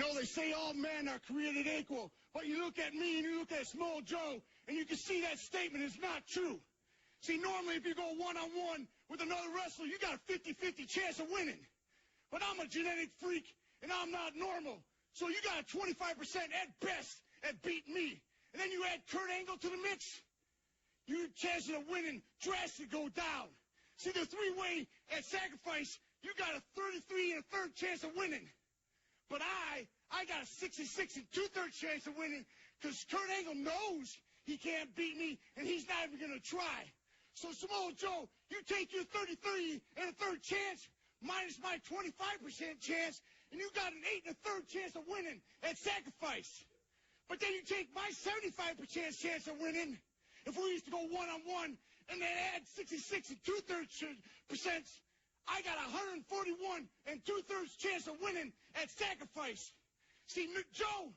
They say all men are created equal, but you look at me and you look at Small Joe, and you can see that statement is not true. See, normally if you go one-on-one with another wrestler, you got a 50-50 chance of winning. But I'm a genetic freak, and I'm not normal. So you got a 25% at best at beating me. And then you add Kurt Angle to the mix, your chances of winning drastically go down. See, the three-way at sacrifice, you got a 33 and a third chance of winning. But I got a 66 and two-thirds chance of winning because Kurt Angle knows he can't beat me, and he's not even going to try. So, Samoa Joe, you take your 33 and a third chance minus my 25% chance, and you got an 8 and a third chance of winning at sacrifice. But then you take my 75% chance of winning, if we used to go one-on-one, and then add 66 and two-thirds percent, I got 141 and two-thirds chance of winning at sacrifice. See, Joe,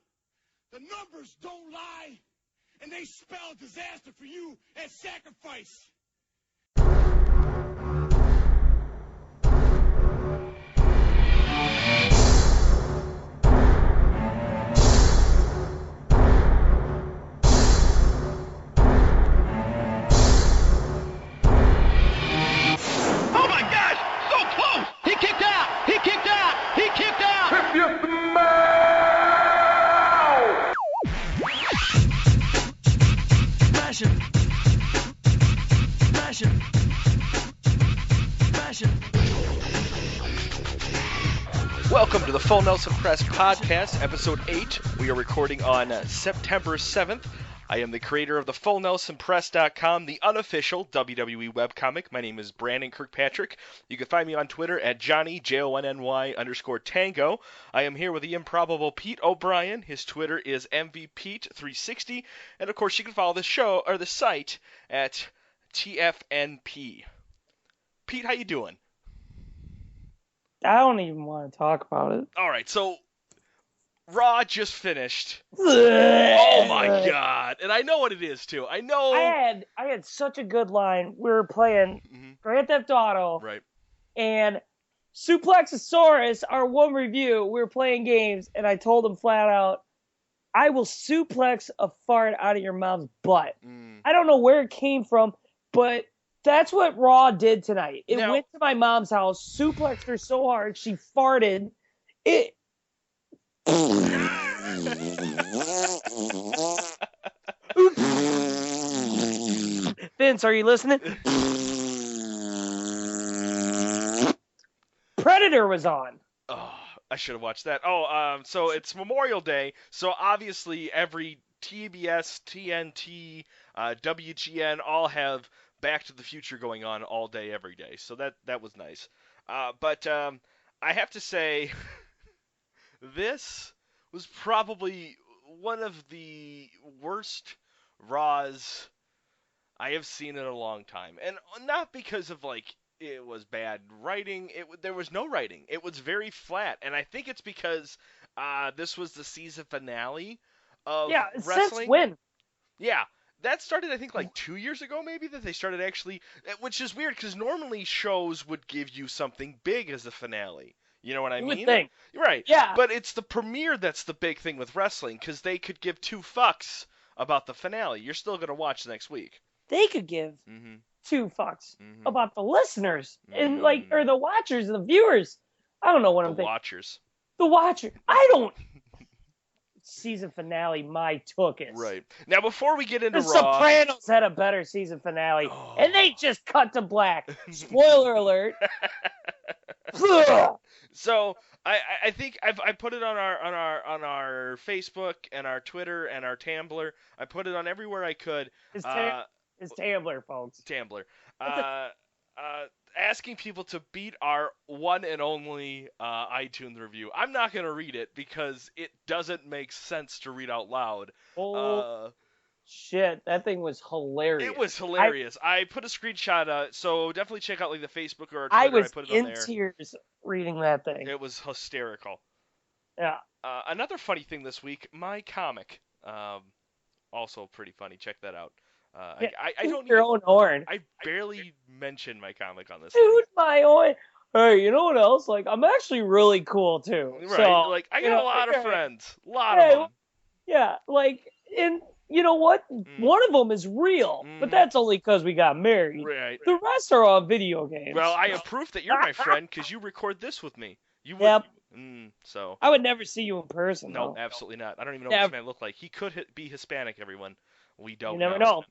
the numbers don't lie, and they spell disaster for you at sacrifice. Welcome to the Full Nelson Press Podcast, Episode 8. We are recording on September 7th. I am the creator of the FullNelsonPress.com, the unofficial WWE webcomic. My name is Brandon Kirkpatrick. You can find me on Twitter at Johnny, JONNY_Tango. I am here with the improbable Pete O'Brien. His Twitter is MVPete360. And of course, you can follow the show, or the site, at TFNP. Pete, how you doing? I don't even want to talk about it. All right, so Raw just finished. Oh my god! And I know what it is too. I know. I had such a good line. We were playing Grand Theft Auto, right? And Suplexosaurus, our one review, we were playing games, and I told him flat out, "I will suplex a fart out of your mom's butt." I don't know where it came from, but that's what Raw did tonight. It went to my mom's house, suplexed her so hard she farted. Vince, are you listening? Predator was on. Oh, I should have watched that. So it's Memorial Day, so obviously every TBS, TNT, WGN all have Back to the Future going on all day, every day. So that was nice. But I have to say, this was probably one of the worst Raws I have seen in a long time. And not because of, it was bad writing. There was no writing. It was very flat. And I think it's because this was the season finale of wrestling. Since when? Yeah. That started, I think, 2 years ago, maybe, that they started actually, which is weird, because normally shows would give you something big as the finale. You know what I mean? You would think. Right. Yeah. But it's the premiere that's the big thing with wrestling, because they could give two fucks about the finale. You're still going to watch next week. They could give two fucks about the listeners, and or the watchers, the viewers. I don't know what I'm thinking. The watcher. I don't... Season finale, my tuchus. Right. Now, before we get into The Raw... Sopranos had a better season finale, and they just cut to black. Spoiler alert. So, I think I put it on our Facebook and our Twitter and our Tumblr. I put it on everywhere I could. It's Tumblr, folks. Tumblr. Asking people to beat our one and only iTunes review. I'm not going to read it because it doesn't make sense to read out loud. Shit, that thing was hilarious. It was hilarious. I put a screenshot, so definitely check out the Facebook or our Twitter. I was put it in on there. Tears reading that thing. It was hysterical. Yeah. Another funny thing this week, my comic. Also pretty funny. Check that out. I don't your own horn. I barely mention my comic on this. Dude, my horn. hey, you know what else? Like, I'm actually really cool too. Right. So, Like, I you got know, a lot of yeah, friends. A lot yeah, of them. yeah, like, and you know what? One of them is real, but that's only because we got married. Right. The rest are all video games. Well, I have proof that you're my friend because you record this with me. You would. Yep. So. I would never see you in person, No, though. absolutely not. I don't even know what Never. this man looked like. He could be Hispanic, everyone. We don't You never know.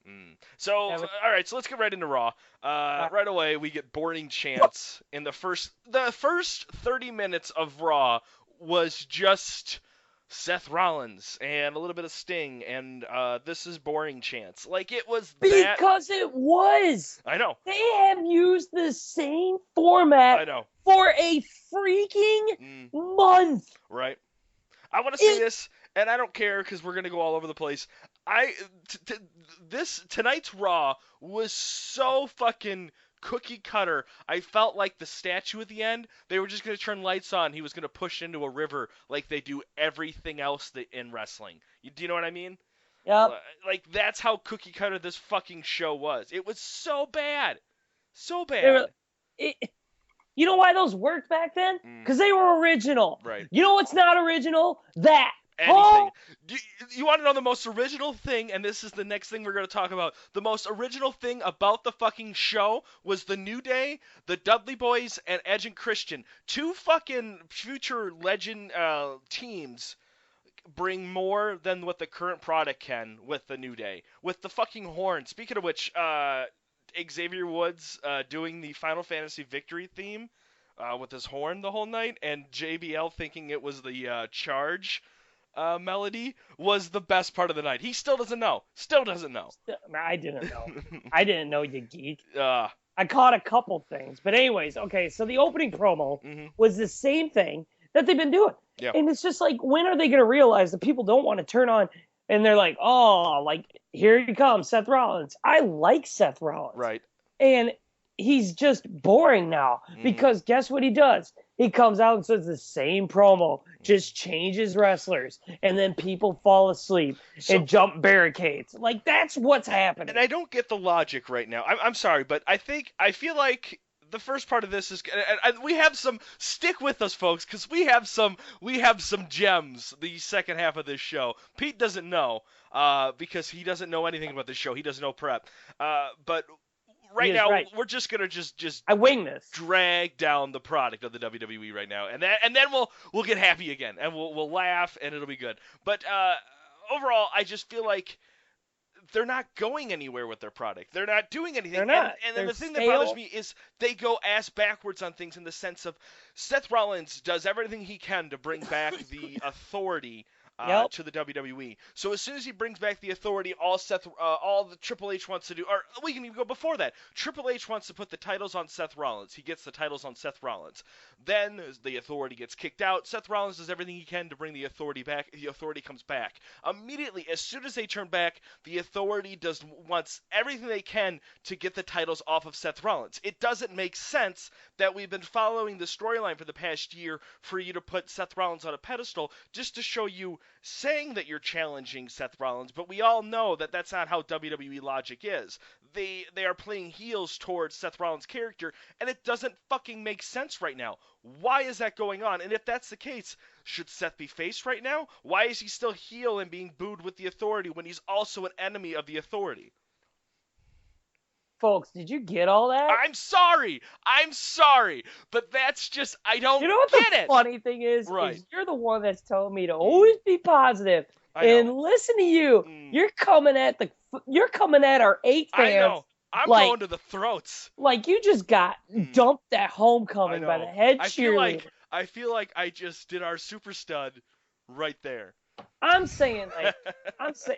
So, all right, so let's get right into Raw. Right away, we get boring chants in the first 30 minutes of Raw was just Seth Rollins and a little bit of Sting and this is boring chants. Like it was that. Because it was. I know. They have used the same format I know. for a freaking month. Right. I want to say this, and I don't care because we're gonna go all over the place. Tonight's Raw was so fucking cookie cutter. I felt like the statue at the end. They were just gonna turn lights on. He was gonna push into a river like they do everything else in wrestling. Do you know what I mean? Yep. Like that's how cookie cutter this fucking show was. It was so bad, so bad. You know why those worked back then? Because they were original. Right. You know what's not original? That. Anything. Oh! You want to know the most original thing, and this is the next thing we're going to talk about. The most original thing about the fucking show was the New Day, the Dudley Boys, and Edge and Christian. Two fucking future legend teams bring more than what the current product can with the New Day. With the fucking horn. Speaking of which, Xavier Woods doing the Final Fantasy Victory theme with his horn the whole night, and JBL thinking it was the Charge melody was the best part of the night. He still doesn't know. I didn't know. I didn't know, you geek. I caught a couple things. But anyways, okay, so the opening promo was the same thing that they've been doing. Yep. And it's just like, when are they going to realize that people don't want to turn on, and they're like, oh, like, here he comes, Seth Rollins. I like Seth Rollins. Right. And he's just boring now because guess what he does? He comes out and says the same promo, just changes wrestlers, and then people fall asleep and jump barricades. Like, that's what's happening. And I don't get the logic right now. I'm sorry, but I feel like the first part of this is, and we have some, stick with us, folks, because we have some gems the second half of this show. Pete doesn't know because he doesn't know anything about this show. He doesn't know prep. But right now, we're just gonna just I wing this, drag down the product of the WWE right now, and then we'll get happy again, and we'll laugh, and it'll be good. But overall, I just feel like they're not going anywhere with their product. They're not doing anything. They're not. And then the thing that bothers me is they go ass backwards on things in the sense of Seth Rollins does everything he can to bring back the authority to the WWE. So as soon as he brings back the authority, all the Triple H wants to do, or we can even go before that. Triple H wants to put the titles on Seth Rollins. He gets the titles on Seth Rollins. Then the authority gets kicked out. Seth Rollins does everything he can to bring the authority back. The authority comes back. Immediately, as soon as they turn back, the authority wants everything they can to get the titles off of Seth Rollins. It doesn't make sense that we've been following the storyline for the past year for you to put Seth Rollins on a pedestal just to show you saying that you're challenging Seth Rollins, but we all know that that's not how WWE logic is. They are playing heels towards Seth Rollins' character, and it doesn't fucking make sense right now. Why is that going on? And if that's the case, should Seth be faced right now? Why is he still heel and being booed with the authority when he's also an enemy of the authority? Folks, did you get all that? I'm sorry, but that's just, I don't get it. You know what the funny thing is? Right. Is you're the one that's telling me to always be positive and listen to you. You're coming at our 8 fans. I know. I'm going to the throats. Like you just got dumped at homecoming by the head cheerleader. I feel like I just did our super stud right there. I'm saying,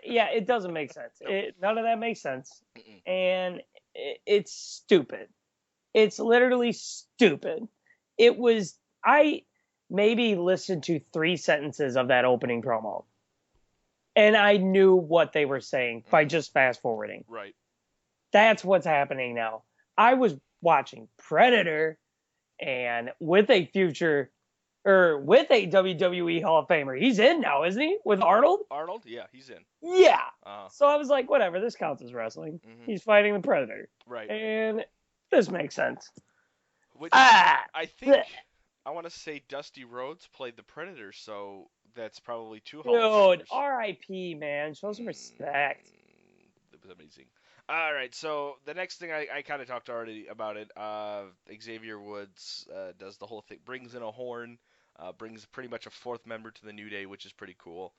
yeah, it doesn't make sense. None of that makes sense. And it's stupid. It's literally stupid. I maybe listened to 3 sentences of that opening promo, and I knew what they were saying by just fast forwarding. Right. That's what's happening now. I was watching Predator, and with a WWE Hall of Famer. He's in now, isn't he? With Arnold? Arnold? Yeah, he's in. Yeah. So I was like, whatever, this counts as wrestling. He's fighting the Predator. Right. And this makes sense. Which Ah! I think I want to say Dusty Rhodes played the Predator, so that's probably 2 Hall of Dude, Famers. R.I.P., man. Show some respect. It was amazing. All right, so the next thing I kind of talked already about it. Xavier Woods does the whole thing, brings in a horn, brings pretty much a 4th member to the New Day, which is pretty cool.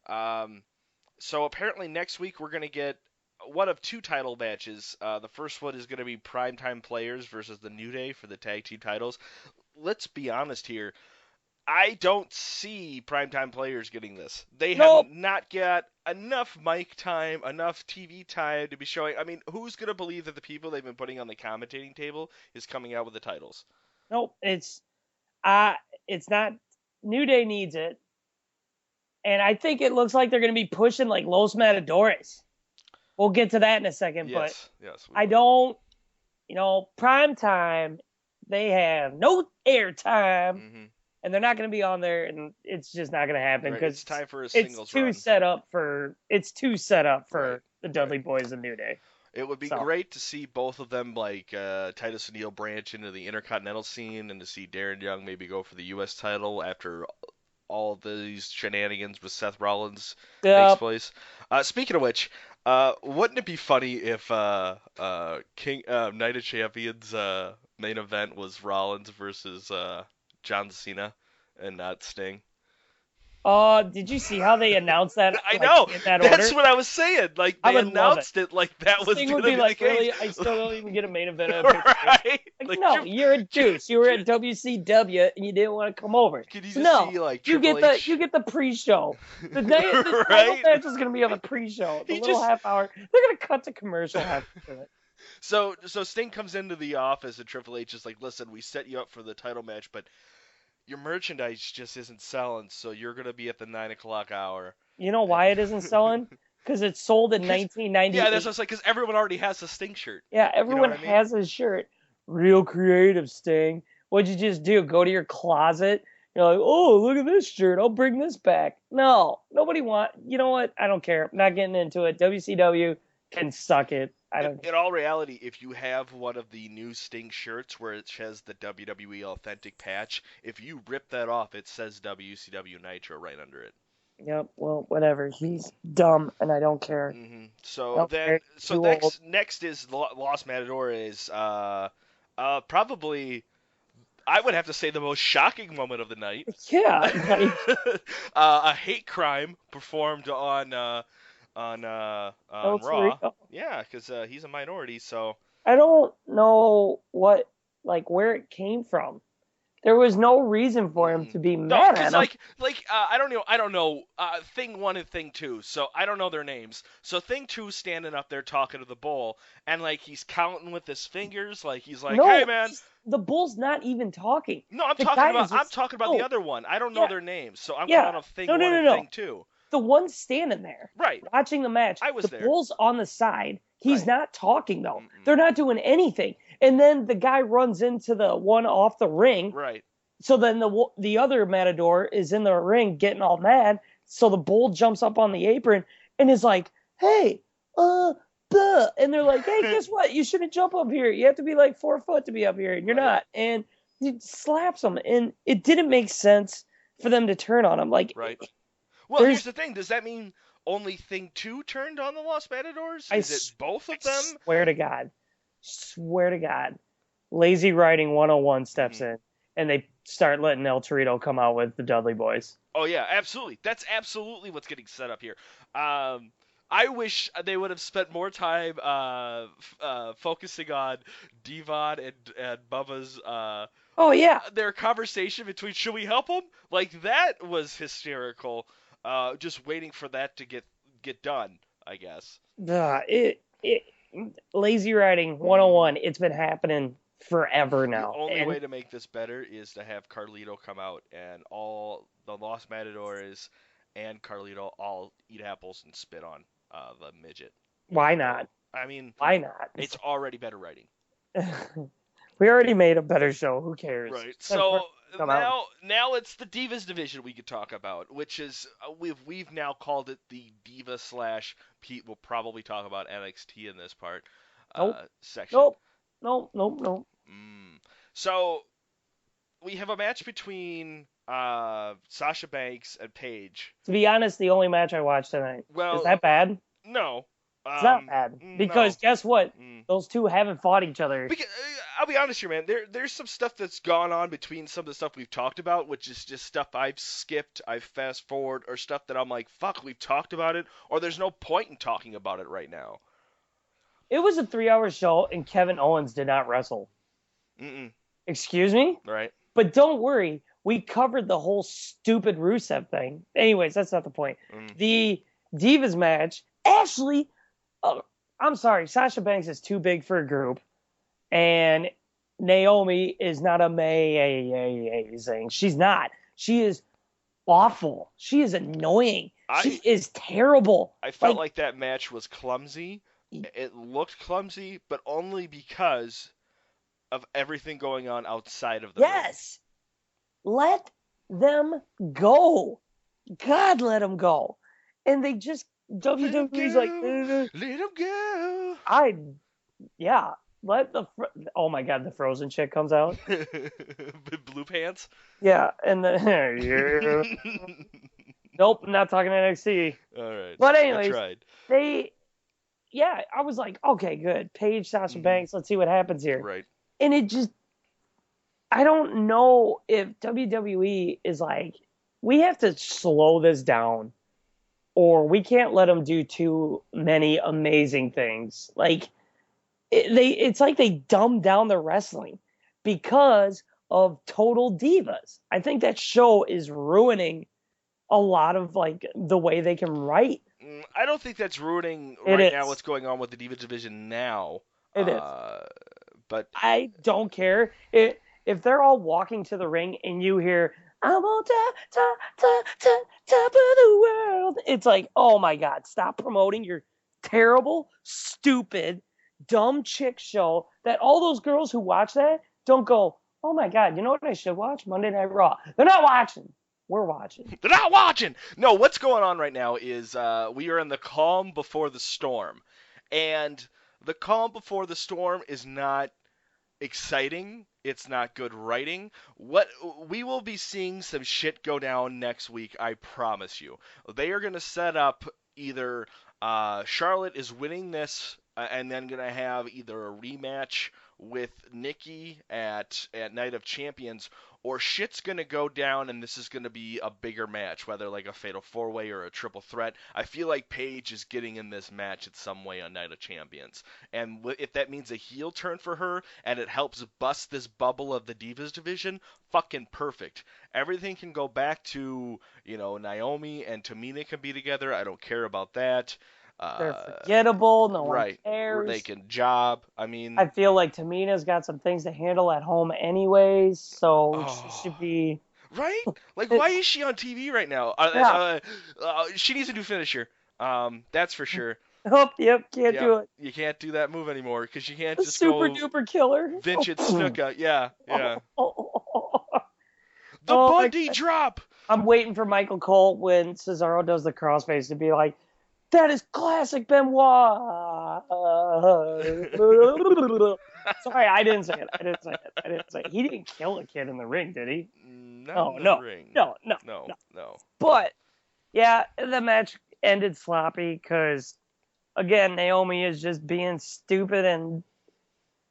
So apparently next week we're gonna get one of 2 title matches. The first one is gonna be Primetime Players versus the New Day for the tag team titles. Let's be honest here. I don't see Primetime Players getting this. They Nope. have not got enough mic time, enough TV time to be showing. I mean, who's going to believe that the people they've been putting on the commentating table is coming out with the titles? Nope. It's not. New Day needs it. And I think it looks like they're going to be pushing like Los Matadores. We'll get to that in a second. Yes, but yes. I don't, prime time, they have no air time, and they're not going to be on there, and it's just not going to happen because it's time for a singles run. It's too set up for the Dudley Boys and New Day. It would be great to see both of them, like Titus O'Neil, branch into the Intercontinental scene, and to see Darren Young maybe go for the U.S. title after all these shenanigans with Seth Rollins takes place. Speaking of which, wouldn't it be funny if Night of Champions main event was Rollins versus John Cena and not Sting? Did you see how they announced that? I know. In that That's order? what I was saying. Like they announced it like that was Sting going would to be be like, the case. really? I still don't even get a main event. Right? Like, no, you're a deuce. You were at WCW and you didn't want to come over. Could you just see like Triple H? You get the pre-show. The title match is going to be on the pre-show. Half hour. They're going to cut to commercial after it. So Sting comes into the office and Triple H is like, listen, we set you up for the title match, but your merchandise just isn't selling, so you're going to be at the 9 o'clock hour. You know why it isn't selling? Because it's sold in 1998. Yeah, that's what I was like, because everyone already has a Sting shirt. Yeah, everyone has a shirt. Real creative, Sting. What'd you just do? Go to your closet? You're like, oh, look at this shirt. I'll bring this back. No, nobody You know what? I don't care. I'm not getting into it. WCW can suck it. In all reality, if you have one of the new Sting shirts where it has the WWE Authentic patch, if you rip that off, it says WCW Nitro right under it. Yep. Well, whatever. He's dumb, and I don't care. Mm-hmm. So next is Los Matadores. Probably, I would have to say the most shocking moment of the night. Yeah. A hate crime performed on Raw. Yeah, because he's a minority, so I don't know where it came from. There was no reason for him to be mad at him. I don't know. Thing 1 and Thing 2. So I don't know their names. So Thing 2 standing up there talking to the Bull, and he's counting with his fingers, he's like, "Hey man." The Bull's not even talking. No, I'm talking about the other one. I don't know their names, so I'm calling them Thing 1 and Thing 2. The one standing there, watching the match. I was there. The Bull's on the side. He's not talking though. They're not doing anything. And then the guy runs into the one off the ring. Right. So then the other Matador is in the ring getting all mad. So the Bull jumps up on the apron and is like, "Hey, and they're like, "Hey, guess what? You shouldn't jump up here. You have to be 4 foot to be up here, and you're not." And he slaps him, and it didn't make sense for them to turn on him. Right. Well, here's the thing. Does that mean only Thing 2 turned on the Los Matadors? Is it both of them? Swear to God. Lazy Writing 101 steps in, and they start letting El Torito come out with the Dudley Boys. Oh, yeah, absolutely. That's absolutely what's getting set up here. I wish they would have spent more time focusing on Devon and Bubba's their conversation between, should we help him? That was hysterical. Just waiting for that to get done, I guess. Lazy Writing 101, it's been happening forever now. The only way to make this better is to have Carlito come out and all the Los Matadores and Carlito all eat apples and spit on the midget. Why not? I mean, why not? It's already better writing. We already made a better show. Who cares? Right. So now it's the Divas division we could talk about, which is we've now called it the Diva / Pete will probably talk about NXT in this part section. Nope. So we have a match between Sasha Banks and Paige. To be honest, the only match I watched tonight. Well, Is that bad? No. It's not bad. Because no. guess what? Those two haven't fought each other. Because, I'll be honest here, man. There's some stuff that's gone on between some of the stuff we've talked about, which is just stuff I've skipped, I've fast forward, or stuff that I'm like, fuck, we've talked about it, or there's no point in talking about it right now. It was a 3-hour show, and Kevin Owens did not wrestle. Excuse me? Right. But don't worry, we covered the whole stupid Rusev thing. Anyways, that's not the point. The Divas match, actually, I'm sorry, Sasha Banks is too big for a group, and Naomi is not amazing. She's not. She is awful. She is annoying. She is terrible. I felt like that match was clumsy. It looked clumsy, but only because of everything going on outside of the ring. Yes. Let them go. God, let them go. And they just, WWE's like, let them go. Oh my God, the Frozen chick comes out. Blue pants? Yeah, and yeah. Nope, I'm not talking NXT. All right. But anyways, I tried. I was like, okay, good. Paige, Sasha Banks, let's see what happens here. Right. And it just, I don't know if WWE is like, we have to slow this down, or we can't let them do too many amazing things. Like, it's like they dumbed down the wrestling because of Total Divas. I think that show is ruining a lot of like the way they can write. I don't think that's ruining now what's going on with the Divas division now. It is. But I don't care. If they're all walking to the ring and you hear, I'm on top of the world, it's like, oh my God, stop promoting your terrible, stupid, dumb chick show that all those girls who watch that don't go, oh my God, you know what I should watch? Monday Night Raw. They're not watching. We're watching. They're not watching! No, what's going on right now is we are in the calm before the storm. And the calm before the storm is not exciting. It's not good writing. We will be seeing some shit go down next week, I promise you. They are going to set up either Charlotte is winning this and then going to have either a rematch with Nikki at Night of Champions, or shit's going to go down and this is going to be a bigger match, whether like a Fatal 4-Way or a Triple Threat. I feel like Paige is getting in this match in some way on Night of Champions. And if that means a heel turn for her and it helps bust this bubble of the Divas division, fucking perfect. Everything can go back to, Naomi and Tamina can be together. I don't care about that. They're forgettable. No one cares. They can job. I mean, I feel like Tamina's got some things to handle at home anyways, so she should be. Right? Like, why is she on TV right now? She needs a new finisher. That's for sure. Oh, yep, can't do it. You can't do that move anymore because you can't just super duper killer. Vincent Snuka. Yeah. The Bundy drop. I'm waiting for Michael Cole when Cesaro does the crossface to be like, that is classic Benoit. Sorry, I didn't say it. He didn't kill a kid in the ring, did he? No. But, yeah, the match ended sloppy because, again, Naomi is just being stupid and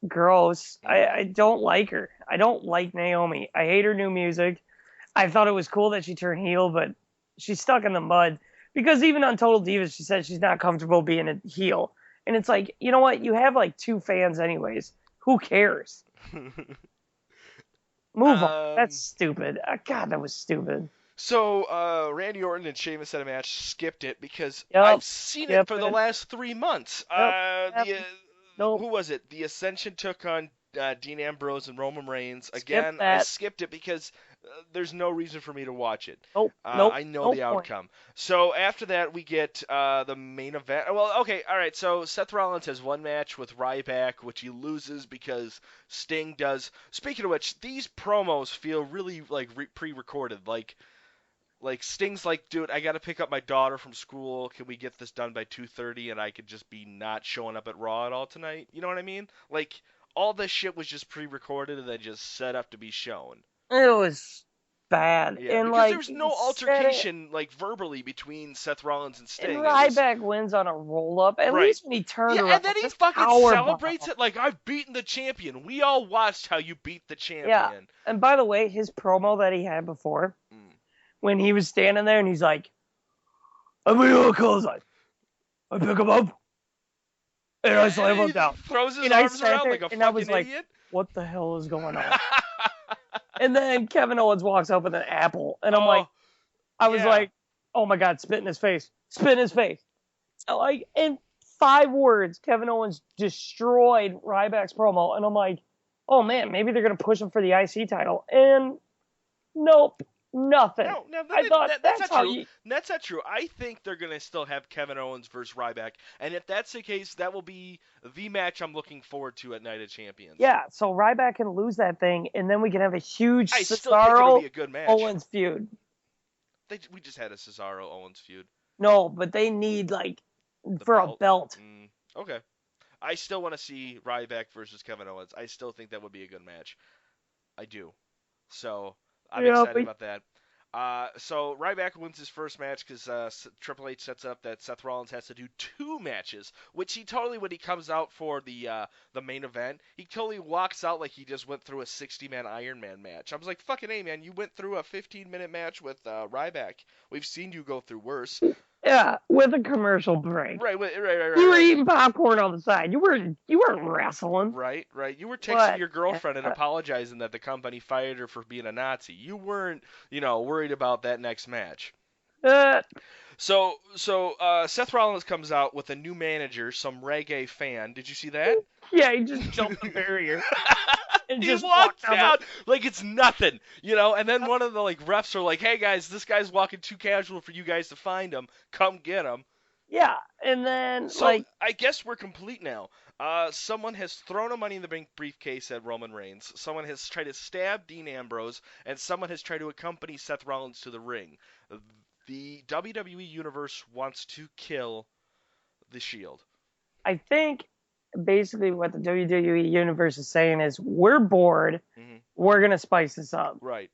gross. I don't like her. I don't like Naomi. I hate her new music. I thought it was cool that she turned heel, but she's stuck in the mud. Because even on Total Divas, she said she's not comfortable being a heel. And it's like, you know what? You have like 2 fans anyways. Who cares? Move on. That's stupid. God, that was stupid. So, Randy Orton and Sheamus had a match, skipped it because I've seen it for the last 3 months. Who was it? The Ascension took on Dean Ambrose and Roman Reigns. Again, I skipped it because there's no reason for me to watch it. I know the outcome. So after that, we get the main event. Well, okay, all right. So Seth Rollins has one match with Ryback, which he loses because Sting does. Speaking of which, these promos feel really like pre-recorded. Like Sting's like, dude, I got to pick up my daughter from school. Can we get this done by 2:30? And I could just be not showing up at Raw at all tonight. You know what I mean? Like, all this shit was just pre-recorded and then just set up to be shown. It was bad. Yeah, and because there's no altercation like verbally between Seth Rollins and Sting. And Ryback wins on a roll-up. At least when he turned around. And then he fucking celebrates it like, I've beaten the champion. We all watched how you beat the champion. Yeah. And by the way, his promo that he had before, when he was standing there and he's like, I'm going to close line. I pick him up, and I slam him down. Throws his arms around like a fucking idiot. I was like, what the hell is going on? And then Kevin Owens walks up with an apple, and I'm like, I was like, oh my God, spit in his face. Spit in his face. Like, in 5 words, Kevin Owens destroyed Ryback's promo, and I'm like, oh man, maybe they're going to push him for the IC title. And nope. Nothing. No, I thought that's not true. That's not true. I think they're going to still have Kevin Owens versus Ryback. And if that's the case, that will be the match I'm looking forward to at Night of Champions. Yeah, so Ryback can lose that thing, and then we can have a huge Cesaro-Owens feud. We just had a Cesaro-Owens feud. No, but they need, like, for a belt. Okay. I still want to see Ryback versus Kevin Owens. I still think that would be a good match. I do. So I'm excited about that. So Ryback wins his first match because Triple H sets up that Seth Rollins has to do 2 matches, which he totally, when he comes out for the main event, he totally walks out like he just went through a 60-man Iron Man match. I was like, fucking A, man, you went through a 15-minute match with Ryback. We've seen you go through worse. Yeah, with a commercial break. Right. You were eating popcorn on the side. You weren't wrestling. Right. You were texting your girlfriend and apologizing that the company fired her for being a Nazi. You weren't, worried about that next match. So Seth Rollins comes out with a new manager, some reggae fan. Did you see that? Yeah, he just jumped the barrier. And he walked out like it's nothing, and then one of the refs are like, hey guys, this guy's walking too casual for you guys to find him. Come get him. Yeah, and then I guess we're complete now. Someone has thrown a Money in the Bank briefcase at Roman Reigns. Someone has tried to stab Dean Ambrose, and someone has tried to accompany Seth Rollins to the ring. The WWE Universe wants to kill the Shield. I think basically what the WWE Universe is saying is, we're bored, we're going to spice this up. Right.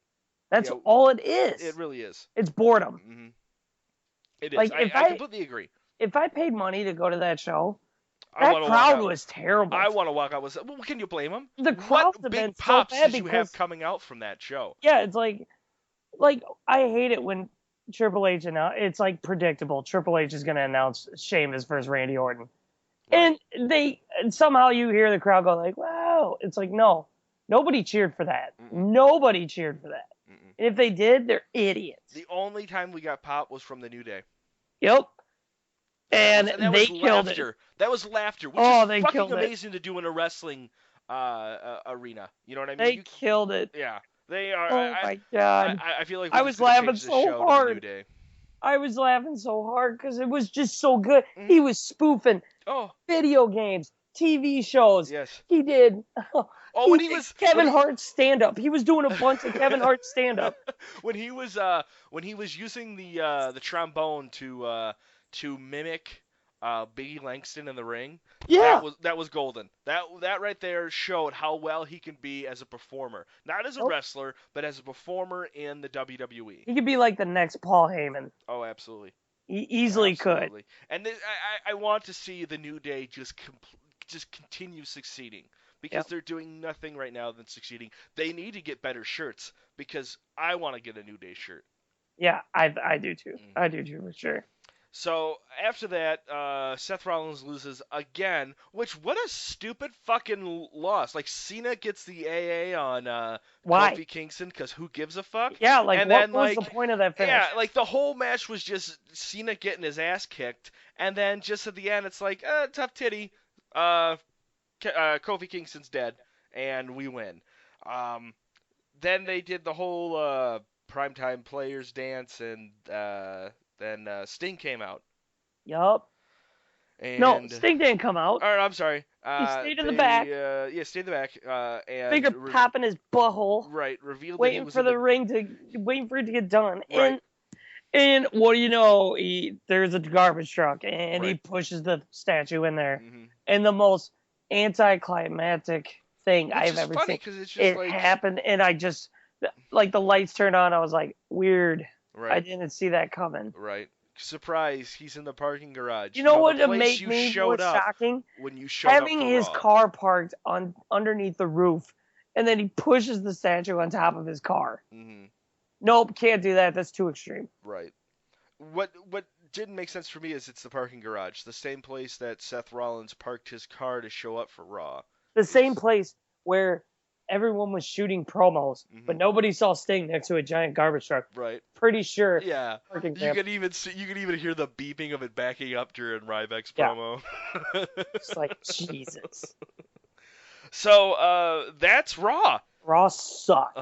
That's all it is. It really is. It's boredom. It is. I completely agree. If I paid money to go to that show, that crowd was terrible. I want to walk out with... Well, can you blame them? The crowd What big pops did you have coming out from that show? Yeah, it's like I hate it when Triple H it's like predictable. Triple H is going to announce Sheamus versus Randy Orton. Right. And somehow you hear the crowd go like, wow. It's like, no. Nobody cheered for that. Nobody cheered for that. And if they did, they're idiots. The only time we got pop was from the New Day. Yep. And they killed laughter. it. That was laughter, which is fucking amazing to do in a wrestling arena. You know what I mean? They killed it. Yeah. They are. Oh my God. I feel like I was laughing so hard. I was laughing so hard because it was just so good. He was spoofing video games, TV shows. Yes. He did. When he was Kevin Hart's stand-up. He was doing a bunch of Kevin Hart's stand-up. when he was using the trombone to mimic Biggie Langston in the ring. Yeah. That was golden. That right there showed how well he can be as a performer. Not as a wrestler, but as a performer in the WWE. He could be like the next Paul Heyman. Oh, absolutely. He easily could. And I want to see the New Day just continue succeeding. Because they're doing nothing right now than succeeding. They need to get better shirts because I want to get a New Day shirt. Yeah, I do too. I do too, for sure. So after that, Seth Rollins loses again, which what a stupid fucking loss. Like Cena gets the AA on Kofi Kingston because who gives a fuck? Yeah, what was the point of that finish? Yeah, the whole match was just Cena getting his ass kicked, and then just at the end it's like, tough titty, Kofi Kingston's dead, and we win. Then they did the whole primetime players dance, and then Sting came out. Yup. No, Sting didn't come out. Or, I'm sorry. He stayed in the back. Stayed in the back. And finger popping his butthole. Right, revealed waiting for waiting for it to get done. Right. And what do you know? There's a garbage truck, and he pushes the statue in there. And the most anticlimactic thing Which I've is ever funny seen. because it's just It like happened, and I just, like, the lights turned on. I was like, weird. I right, didn't see that coming. right. Surprise! He's in the parking garage. You know what the would place make you me showed more up shocking? when you showed Having up for his Raw. car parked on underneath the roof, and then he pushes the statue on top of his car. Mm-hmm. Nope, can't do that. That's too extreme. Right. What didn't make sense for me is it's the parking garage, the same place that Seth Rollins parked his car to show up for Raw. The same place where everyone was shooting promos, but nobody saw Sting next to a giant garbage truck. Right. Pretty sure. Yeah. You could even hear the beeping of it backing up during Ryback's promo. It's like, Jesus. So that's Raw. Raw sucked.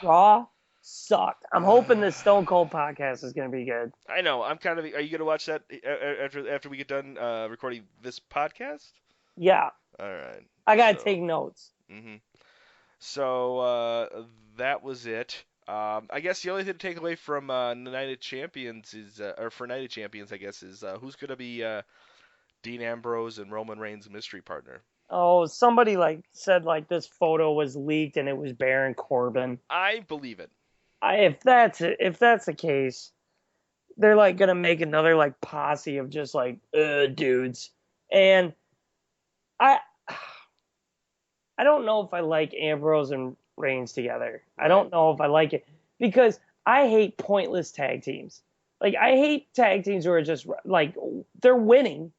Raw sucked. I'm hoping this Stone Cold podcast is going to be good. I know. I'm kind of. Are you going to watch that after we get done recording this podcast? Yeah. All right. I got to take notes. Mm-hmm. So that was it. I guess the only thing to take away from Night of Champions is, or for Night of Champions, I guess, is who's going to be Dean Ambrose and Roman Reigns' mystery partner. Oh, somebody said this photo was leaked and it was Baron Corbin. I believe it. If that's the case, they're gonna make another posse of just dudes, and I don't know if I like Ambrose and Reigns together. I don't know if I like it because I hate pointless tag teams. I hate tag teams who are just they're winning,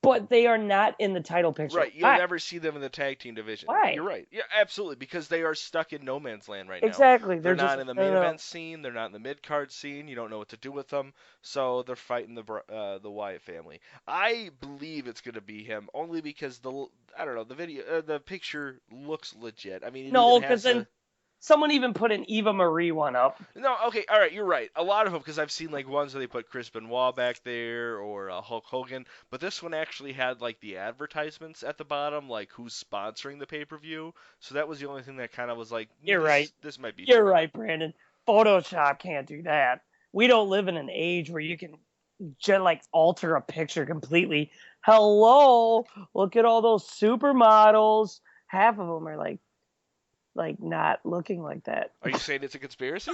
but they are not in the title picture. Right, you'll never see them in the tag team division. Why? You're right. Yeah, absolutely, because they are stuck in no man's land right now. Exactly. They're not in the main event scene. They're not in the mid-card scene. You don't know what to do with them, so they're fighting the Wyatt family. I believe it's going to be him, only because the video, the picture looks legit. I mean, no, because then someone even put an Eva Marie one up. No, okay, all right, you're right. A lot of them, because I've seen ones where they put Chris Benoit back there or Hulk Hogan, but this one actually had the advertisements at the bottom, who's sponsoring the pay-per-view. So that was the only thing that kind of was you're right. This might be. You're right, Brandon. Photoshop can't do that. We don't live in an age where you can alter a picture completely. Hello, look at all those supermodels. Half of them are not looking like that. Are you saying it's a conspiracy?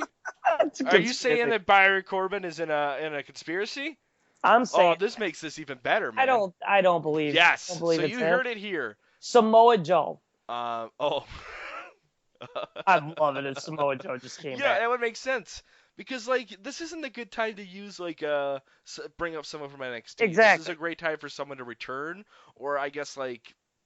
Are you saying that Baron Corbin is in a conspiracy? I'm saying. Oh, this makes this even better, man. I don't believe. Yes. I don't believe so you heard it here. Samoa Joe. Oh. I'm loving it. Samoa Joe just came back. Yeah, that would make sense. Because this isn't a good time to use bring up someone from NXT. Exactly. This is a great time for someone to return, or I guess I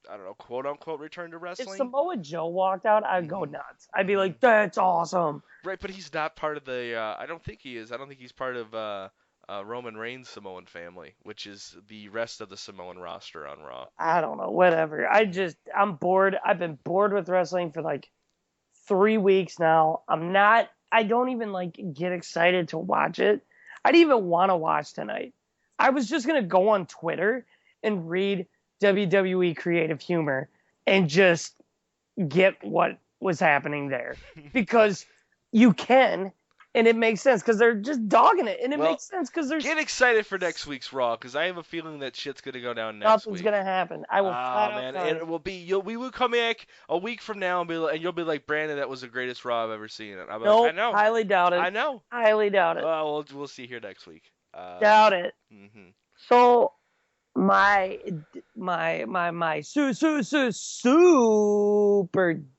don't know, quote unquote return to wrestling. If Samoa Joe walked out, I'd go nuts. I'd be like, that's awesome. Right, but he's not part of the. I don't think he is. I don't think he's part of Roman Reigns' Samoan family, which is the rest of the Samoan roster on Raw. I don't know. Whatever. I'm bored. I've been bored with wrestling for 3 weeks now. I don't even get excited to watch it. I didn't even want to watch tonight. I was just going to go on Twitter and read WWE Creative Humor and just get what was happening there. Because you can, and it makes sense because they're just dogging it, and it makes sense because they're... Get excited for next week's Raw, because I have a feeling that shit's going to go down next week. Nothing's going to happen. I will it will be... we will come back a week from now, and you'll be like, Brandon, that was the greatest Raw I've ever seen. And I'm I know. Highly doubt it. I know. Highly doubt it. We'll see here next week. Doubt it. Mm-hmm. So... My super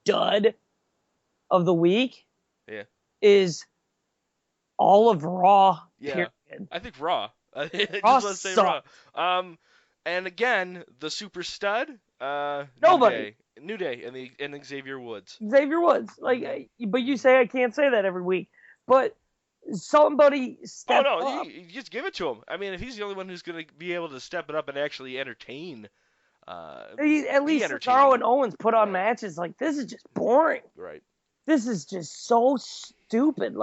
dud of the week is all of Raw. Yeah, period. I think Raw. Raw just say sucked. Raw. And again, the super stud. Nobody. New Day and Xavier Woods. Xavier Woods, but you say I can't say that every week, but somebody step up. You just give it to him. I mean, if he's the only one who's going to be able to step it up and actually entertain, at least Cesaro and Owens put on matches. This is just boring. Right. This is just so stupid.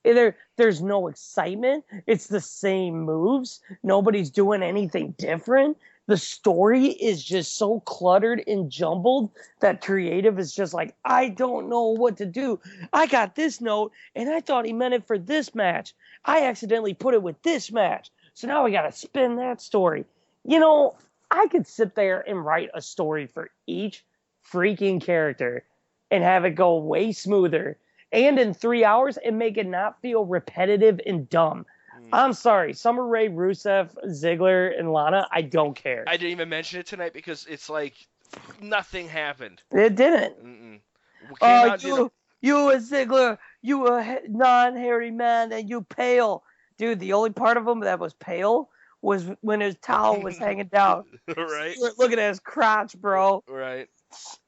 There's no excitement. It's the same moves. Nobody's doing anything different. The story is just so cluttered and jumbled that creative is just I don't know what to do. I got this note, and I thought he meant it for this match. I accidentally put it with this match. So now I got to spin that story. I could sit there and write a story for each freaking character and have it go way smoother. And in 3 hours, and make it not feel repetitive and dumb. I'm sorry, Summer Rae, Rusev, Ziggler, and Lana, I don't care. I didn't even mention it tonight because it's like nothing happened. It didn't. You a Ziggler, you a non-hairy man, and you pale. Dude, the only part of him that was pale was when his towel was hanging down. Right. Looking at his crotch, bro. Right.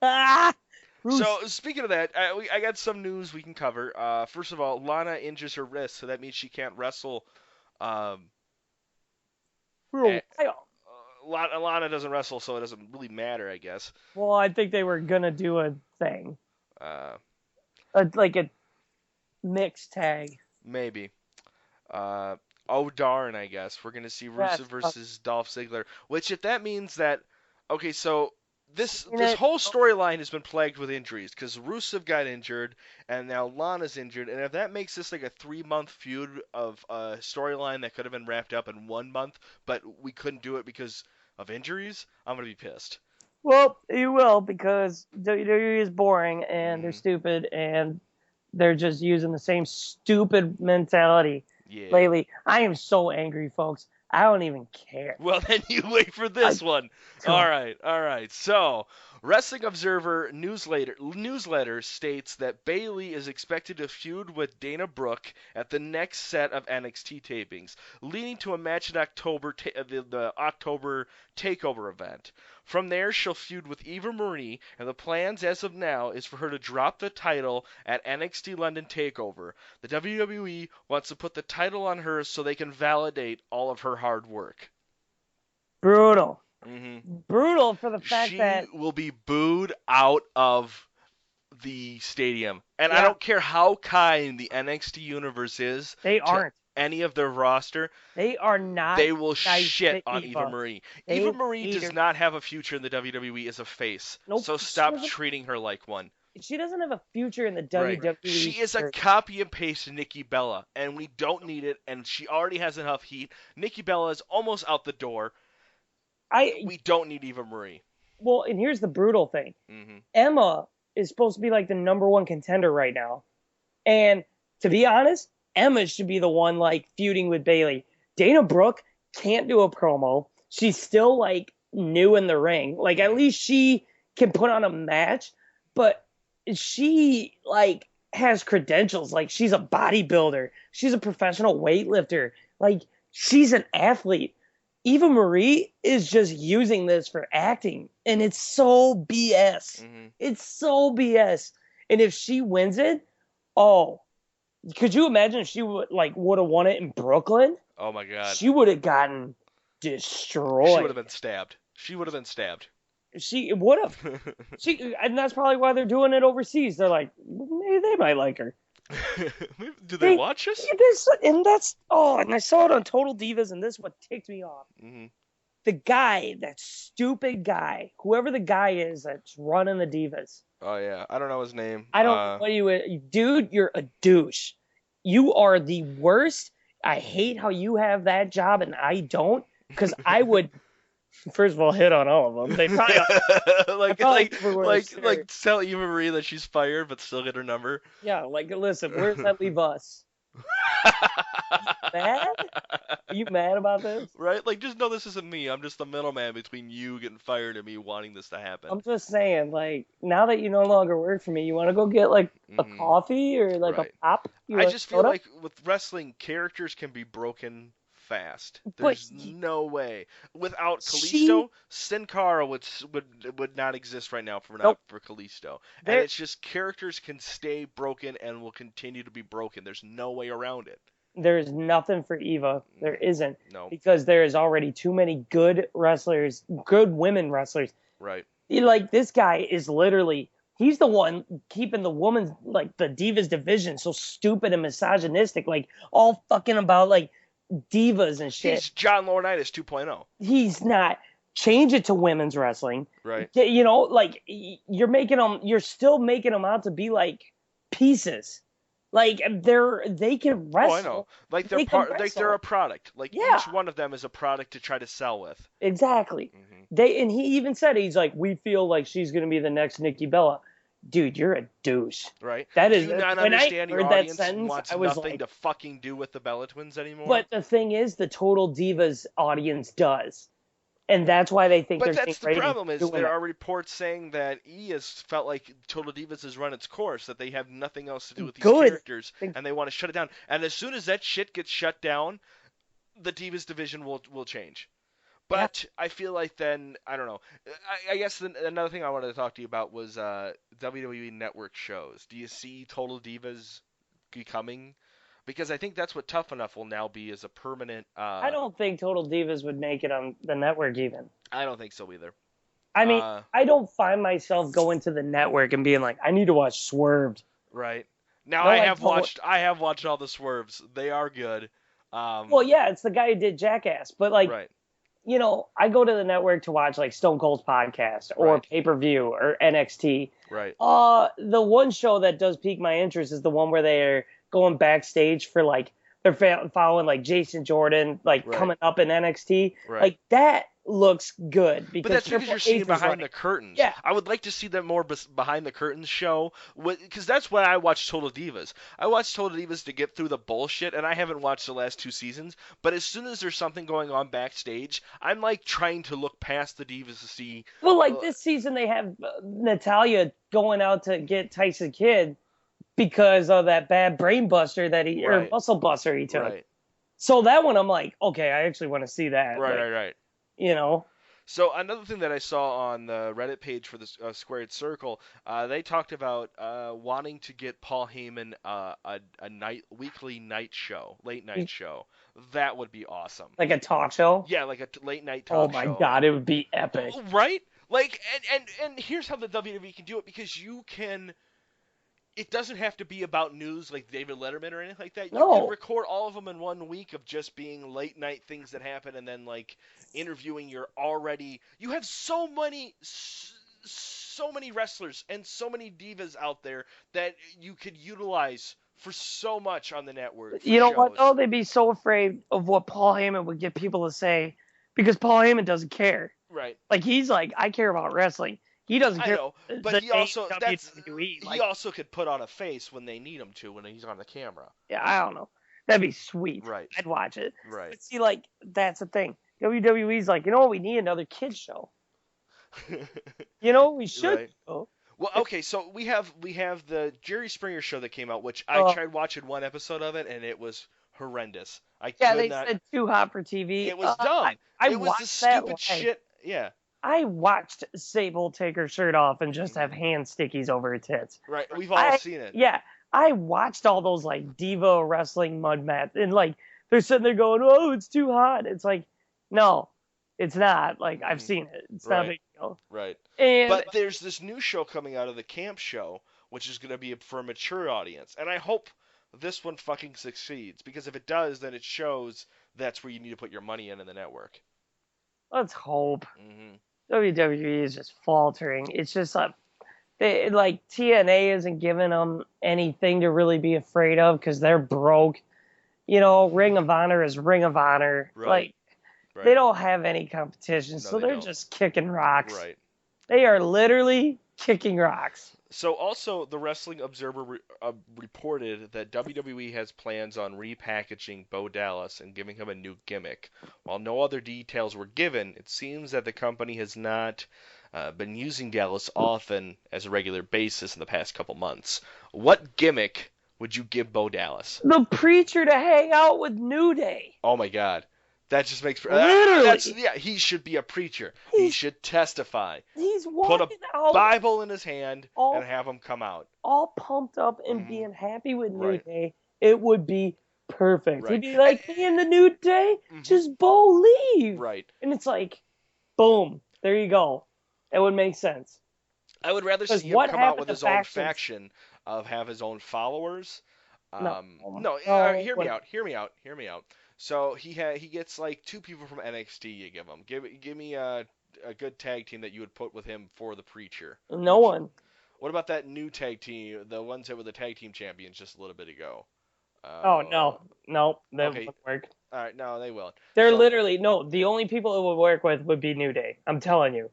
Ah! So, speaking of that, I got some news we can cover. First of all, Lana injures her wrist, so that means she can't wrestle. Lana doesn't wrestle, so it doesn't really matter, I guess. Well, I think they were going to do a thing. Like a mixed tag. Maybe. Oh, darn, I guess. We're going to see Rusev versus Dolph Ziggler. Which, if that means that... Okay, so... This whole storyline has been plagued with injuries because Rusev got injured and now Lana's injured, and if that makes this like a 3-month feud of a storyline that could have been wrapped up in 1 month, but we couldn't do it because of injuries, I'm gonna be pissed. Well, you will, because WWE is boring and they're stupid and they're just using the same stupid mentality lately. I am so angry, folks. I don't even care. Well, then you wait for this one. All right. So, Wrestling Observer newsletter states that Bayley is expected to feud with Dana Brooke at the next set of NXT tapings, leading to a match in October, the October Takeover event. From there, she'll feud with Eva Marie, and the plans as of now is for her to drop the title at NXT London Takeover. The WWE wants to put the title on her so they can validate all of her hard work. Brutal. Mm-hmm. Brutal for the fact that she will be booed out of the stadium. And I don't care how kind the NXT universe is. They aren't. Any of their roster, they are not. They will shit on Eva Marie. Eva Marie does not have a future in the WWE as a face. Nope. So stop treating her like one. She doesn't have a future in the WWE. She is a copy and paste Nikki Bella, and we don't need it. And she already has enough heat. Nikki Bella is almost out the door. We don't need Eva Marie. Well, and here's the brutal thing. Mm-hmm. Emma is supposed to be like the #1 contender right now, and to be honest, Emma should be the one like feuding with Bayley. Dana Brooke can't do a promo. She's still like new in the ring. Like at least she can put on a match, but she like has credentials. Like she's a bodybuilder. She's a professional weightlifter. Like she's an athlete. Eva Marie is just using this for acting, and it's so BS. Mm-hmm. It's so BS. And if she wins it, could you imagine if she would have won it in Brooklyn? Oh my God. She would have gotten destroyed. She would have been stabbed. She would have. And that's probably why they're doing it overseas. They're like, maybe they might like her. Do they watch us? And I saw it on Total Divas, and this is what ticked me off. Mm-hmm. The guy, that stupid guy, whoever the guy is that's running the Divas. Oh, yeah. I don't know his name. I don't know what dude, you're a douche. You are the worst. I hate how you have that job and I don't, because I would, first of all, hit on all of them. They probably like tell Eva Marie that she's fired but still get her number. Yeah, listen, where does that leave us? Mad? Are you mad about this? Right? Like, just know this isn't me. I'm just the middleman between you getting fired and me wanting this to happen. I'm just saying, now that you no longer work for me, you want to go get, a coffee or, a pop? I just feel like with wrestling, characters can be broken fast. There's no way. Without Kalisto, Sin Cara would not exist right now for Kalisto. And it's just characters can stay broken and will continue to be broken. There's no way around it. There's nothing for Eva. There isn't. No. Because there is already too many good wrestlers, good women wrestlers. Right. This guy is literally, he's the one keeping the women's, the Divas division so stupid and misogynistic, all fucking about, divas and shit. He's John Laurinaitis 2.0. He's not. Change it to women's wrestling. Right. You're still making them out to be pieces. Like they can wrestle. Oh, I know. Like They can like they're wrestle. a product. Like Yeah. each one of them is a product to try to sell with. Exactly. And he even said, he's like, we feel like she's gonna be the next Nikki Bella. Dude, you're a douche. Right. That is. Do you not when understand I your heard that audience sentence, wants I was nothing like, to fucking do with the Bella Twins anymore? but the thing is, the Total Divas audience does. And that's why they think But they're that's the ratings problem is doing there that. are reports saying that E has felt like Total Divas has run its course, that they have nothing else to do with these characters, and they want to shut it down. And as soon as that shit gets shut down, the Divas division will change. But yeah. I feel like then, I don't know. I guess another thing I wanted to talk to you about was WWE Network shows. Do you see Total Divas becoming? Because I think that's what Tough Enough will now be, as a permanent... I don't think Total Divas would make it on the network even. I don't think so either. I mean, I don't find myself going to the network and being like, I need to watch Swerved. Right. Now, I have watched all the Swerves. They are good. Well, yeah, it's the guy who did Jackass. But, like, right. You know, I go to the network to watch, like, Stone Cold's podcast or pay-per-view or NXT. Right. The one show that does pique my interest is the one where they're going backstage for, like, they're following, like, Jason Jordan, like, coming up in NXT. Right. Like, that looks good. But that's because you're seeing behind the curtains. Yeah. I would like to see that more behind the curtains show, because that's why I watch Total Divas. I watch Total Divas to get through the bullshit, and I haven't watched the last 2 seasons, but as soon as there's something going on backstage, I'm, like, trying to look past the Divas to see... Well, like, this season they have Natalya going out to get Tyson Kidd because of that bad brain buster that or muscle buster he took. Right. So that one, I'm like, okay, I actually want to see that. Right. You know? So another thing that I saw on the Reddit page for the Squared Circle, they talked about wanting to get Paul Heyman a weekly night show, late night show. That would be awesome. Like a talk show? Yeah, like a late night talk show. Oh my God, it would be epic. Right? Like, and here's how the WWE can do it, because you can... It doesn't have to be about news like David Letterman or anything like that. You can record all of them in 1 week of just being late night things that happen, and then like interviewing your already. You have so many wrestlers and so many divas out there that you could utilize for so much on the network. You know what? Oh, they'd be so afraid of what Paul Heyman would get people to say, because Paul Heyman doesn't care. Right. Like, he's like, I care about wrestling. He doesn't care. I know, but he also WWE. He also could put on a face when they need him to, when he's on the camera. Yeah, I don't know. That'd be sweet. Right. I'd watch it. Right. But see, like, that's the thing. WWE's like, you know what? We need another kids show. You know, we should. Well, okay, so we have the Jerry Springer show that came out, which I tried watching 1 episode of it, and it was horrendous. They said too hot for TV. It was dumb. It was the stupid shit. Yeah. I watched Sable take her shirt off and just have hand stickies over her tits. Right, we've all seen it. Yeah, I watched all those, like, diva wrestling mud mats, and, like, they're sitting there going, oh, it's too hot. It's like, no, it's not. Like, I've seen it. It's not a big deal. Right. And, but there's this new show coming out of the camp show, which is going to be for a mature audience, and I hope this one fucking succeeds, because if it does, then it shows that's where you need to put your money in the network. Let's hope. Mm-hmm. WWE is just faltering. It's just like TNA isn't giving them anything to really be afraid of because they're broke. You know, Ring of Honor is Ring of Honor. Right. Like, they don't have any competition, so they're just kicking rocks. Right. They are literally kicking rocks. So also, the Wrestling Observer reported that WWE has plans on repackaging Bo Dallas and giving him a new gimmick. While no other details were given, it seems that the company has not been using Dallas often as a regular basis in the past couple months. What gimmick would you give Bo Dallas? The Preacher to hang out with New Day. Oh my God. That just makes... he should be a preacher. He should testify. He's walking out. Put a Bible in his hand and have him come out. All pumped up and being happy with New Day. It would be perfect. He'd be like, me and the New Day? Just Bo leave. Right. And it's like, boom. There you go. It would make sense. I would rather see him come out with his own faction of have his own followers. Hear me out. So he gets like 2 people from NXT. You give him. Give me a good tag team that you would put with him for the Preacher. No one. What about that new tag team, the ones that were the tag team champions just a little bit ago? Oh no, that Okay. wouldn't work. All right, no, they won't. They're So- literally the only people it would work with would be New Day. I'm telling you,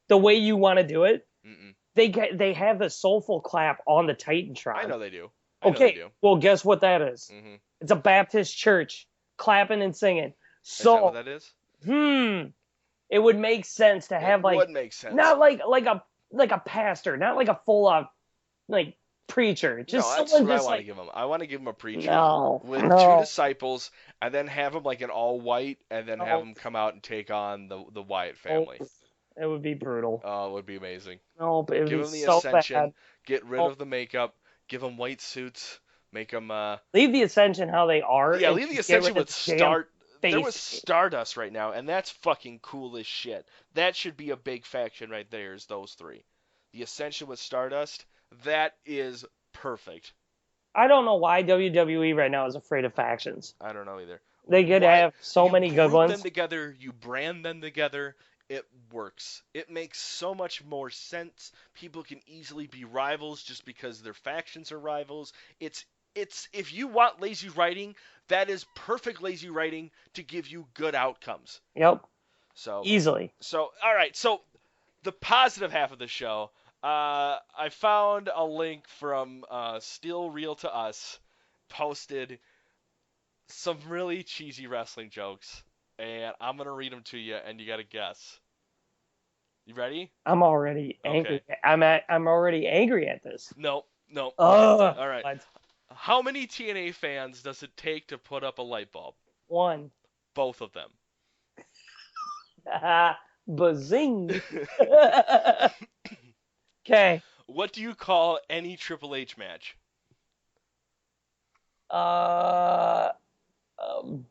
the way you want to do it, Mm-mm. they have the soulful clap on the Titantron. I know they do. Okay, well, guess what that is? Mm-hmm. It's a Baptist church clapping and singing. Is So that what that is? it would make sense to have It would make sense. not like a pastor, not like a full on like preacher. Just no, that's someone what just I want to like give him. I want to give him a preacher with no. two disciples, and then have him like an all white, and then have No. him come out and take on the Wyatt family. It would be brutal. Oh, it would be amazing. No, but it would Give be him the so Ascension. bad. Get rid of the makeup. Give him white suits. Make them. Leave the Ascension how they are. Yeah, and leave the just get Ascension rid with of the damn Star. There face. was Stardust right now, and that's fucking cool as shit. That should be a big faction right there. Is those three? The Ascension with Stardust. That is perfect. I don't know why WWE right now is afraid of factions. I don't know either. They could Why- have so you many good group ones. them together, you brand them together, it works. It makes so much more sense. People can easily be rivals just because their factions are rivals. It's if you want lazy writing, that is perfect lazy writing to give you good outcomes. Yep, So easily. all right. So the positive half of the show, I found a link from Still Real to Us, posted some really cheesy wrestling jokes, and I'm gonna read them to you, and you gotta guess. You ready? I'm already angry. Okay. I'm already angry at this. No. Ugh. All right. What? How many TNA fans does it take to put up a light bulb? One. Both of them. Bazing. Okay. What do you call any Triple H match?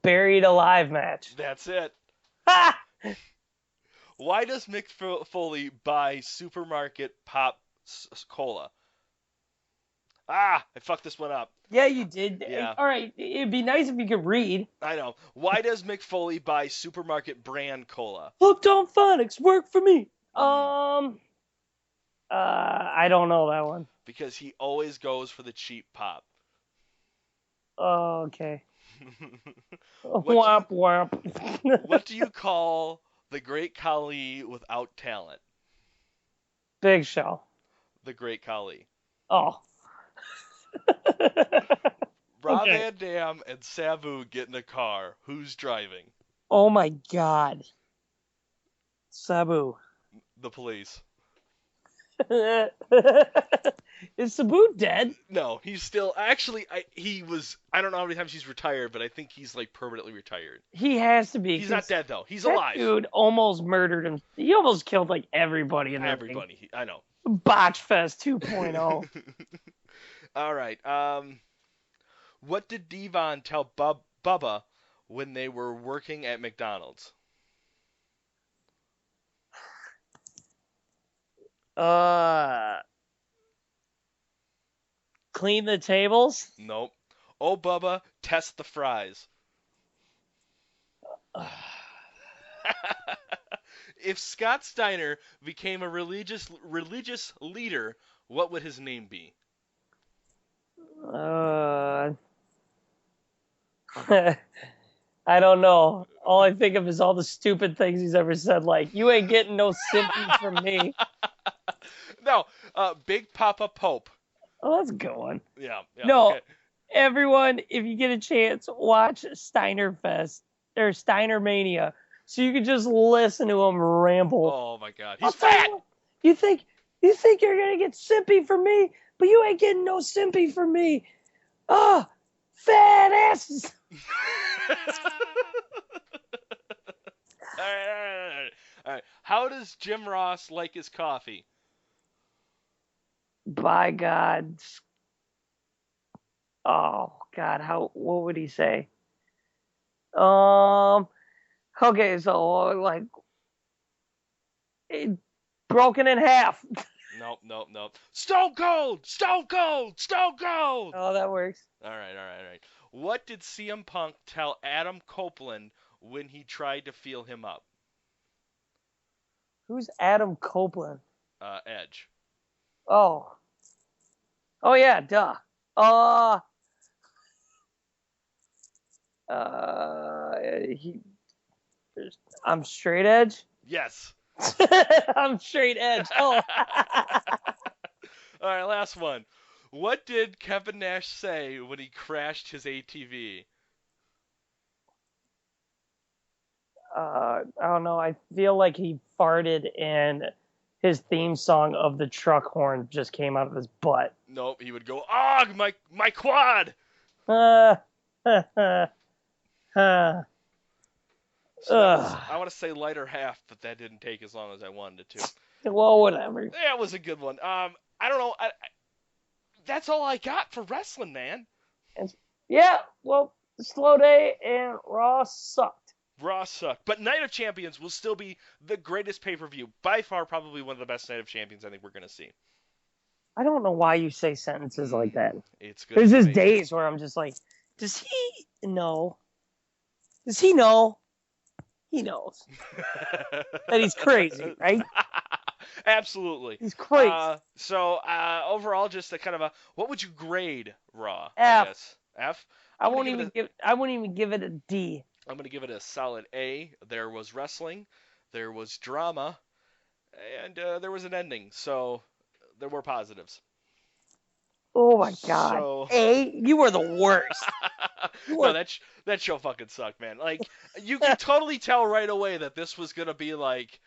Buried alive match. That's it. Ha! Why does Mick Foley buy supermarket pop cola? I fucked this one up. Yeah, you did. Yeah. All right. It'd be nice if you could read. I know. Why does Mick Foley buy supermarket brand cola? Uptown Phonics work for me. I don't know that one. Because he always goes for the cheap pop. Oh, okay. What Womp womp. What do you call the Great Khali without talent? Big Show. The Great Khali. Oh. Rob Okay. Van Dam and Sabu get in a car. Who's driving? Oh my God. Sabu. The police. Is Sabu dead? No, he's still actually. I don't know how many times he's retired, but I think he's like permanently retired. He has to be. He's not dead though. He's that alive. Dude almost murdered him. He almost killed like everybody in that thing. Everybody. I know. Botch Fest 2.0. All right. What did Devon tell Bubba when they were working at McDonald's? Clean the tables. Nope. Oh, Bubba, test the fries. If Scott Steiner became a religious leader, what would his name be? I don't know. All I think of is all the stupid things he's ever said, like, you ain't getting no sympathy from me. No, Big Papa Pope. Oh, that's a good one. Yeah. No, Okay. everyone, if you get a chance, watch Steiner Fest or Steiner Mania, so you can just listen to him ramble. Oh my God, I'll he's tell fat. you what, You think you're gonna get simpy from me, but you ain't getting no simpy from me. Ah, fat asses. All right. How does Jim Ross like his coffee? By God. Oh God, what would he say? Okay, so like broken in half. Nope. Stone Cold. Oh, that works. All right. What did CM Punk tell Adam Copeland when he tried to feel him up? Who's Adam Copeland? Edge. Oh, Oh yeah, duh. He, I'm straight edge. Yes. I'm straight edge. Oh. All right, last one. What did Kevin Nash say when he crashed his ATV? I don't know. I feel like he farted and his theme song of the truck horn just came out of his butt. Nope, he would go, "Og, my quad." Uh, So that was, I want to say lighter half, but that didn't take as long as I wanted it to. Well, whatever. That was a good one. I don't know. That's all I got for wrestling, man. Yeah, well, Slow Day and Raw sucked. Raw sucked. But Night of Champions will still be the greatest pay-per-view. By far, probably one of the best Night of Champions I think we're going to see. I don't know why you say sentences like that. It's good. There's just days where I'm just like, does he know? Does he know? He knows. That he's crazy, right? Absolutely. He's crazy. So overall, just a kind of a, what would you grade Raw? F. I guess. F? I won't even give it a D. I'm going to give it a solid A. There was wrestling, there was drama, and there was an ending. So there were positives. Oh my god. So... A, you were the worst. No, that show fucking sucked, man. Like, you could totally tell right away that this was going to be like,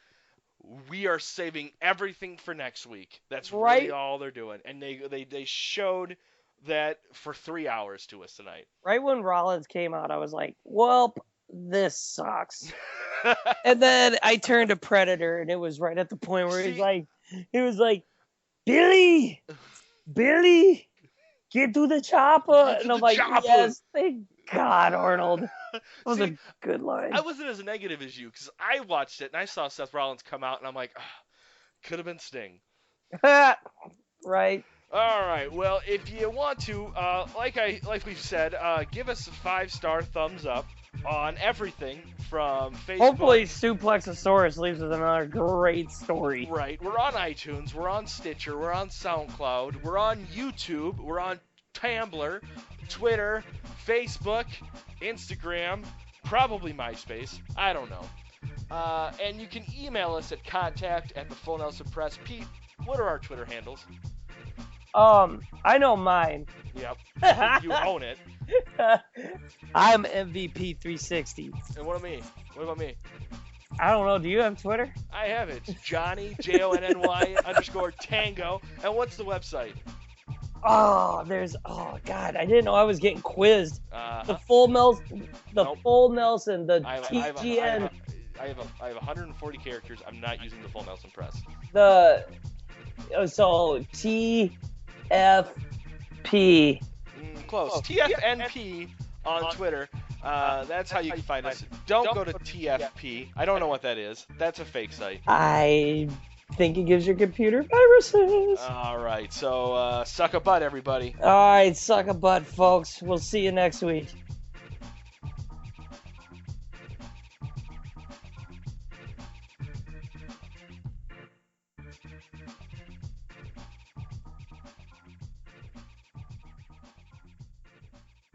we are saving everything for next week. That's right. Really all they're doing. And they showed that for 3 hours to us tonight. Right when Rollins came out, I was like, well, this sucks. And then I turned to Predator, and it was right at the point where he was like, Billy, get to the chopper. And I'm like, yes, thank God, Arnold. That was a good line. I wasn't as negative as you, because I watched it, and I saw Seth Rollins come out, and I'm like, could have been Sting. Right. All right. Well, if you want to, like we've said, give us a 5-star thumbs up on everything from Facebook. Hopefully, Suplexosaurus leaves us another great story. Right. We're on iTunes. We're on Stitcher. We're on SoundCloud. We're on YouTube. We're on Tumblr, Twitter, Facebook, Instagram, probably MySpace. I don't know. And you can email us at contact@thefullnelsonpress. Pete, what are our Twitter handles? I know mine. Yep. You own it. I'm MVP 360. And what about me? I don't know. Do you have Twitter? I have it. It's Johnny, JONNY_Tango. And what's the website? Oh, God, I didn't know I was getting quizzed. The full Nelson, the TGN. I have 140 characters. I'm not using the full Nelson Press. So TFP. Close. TFNP on Twitter. That's how you can find us. Don't go to TFP. I don't know what that is. That's a fake site. I think it gives your computer viruses. All right. So suck a butt, everybody. All right, suck a butt, folks. We'll see you next week.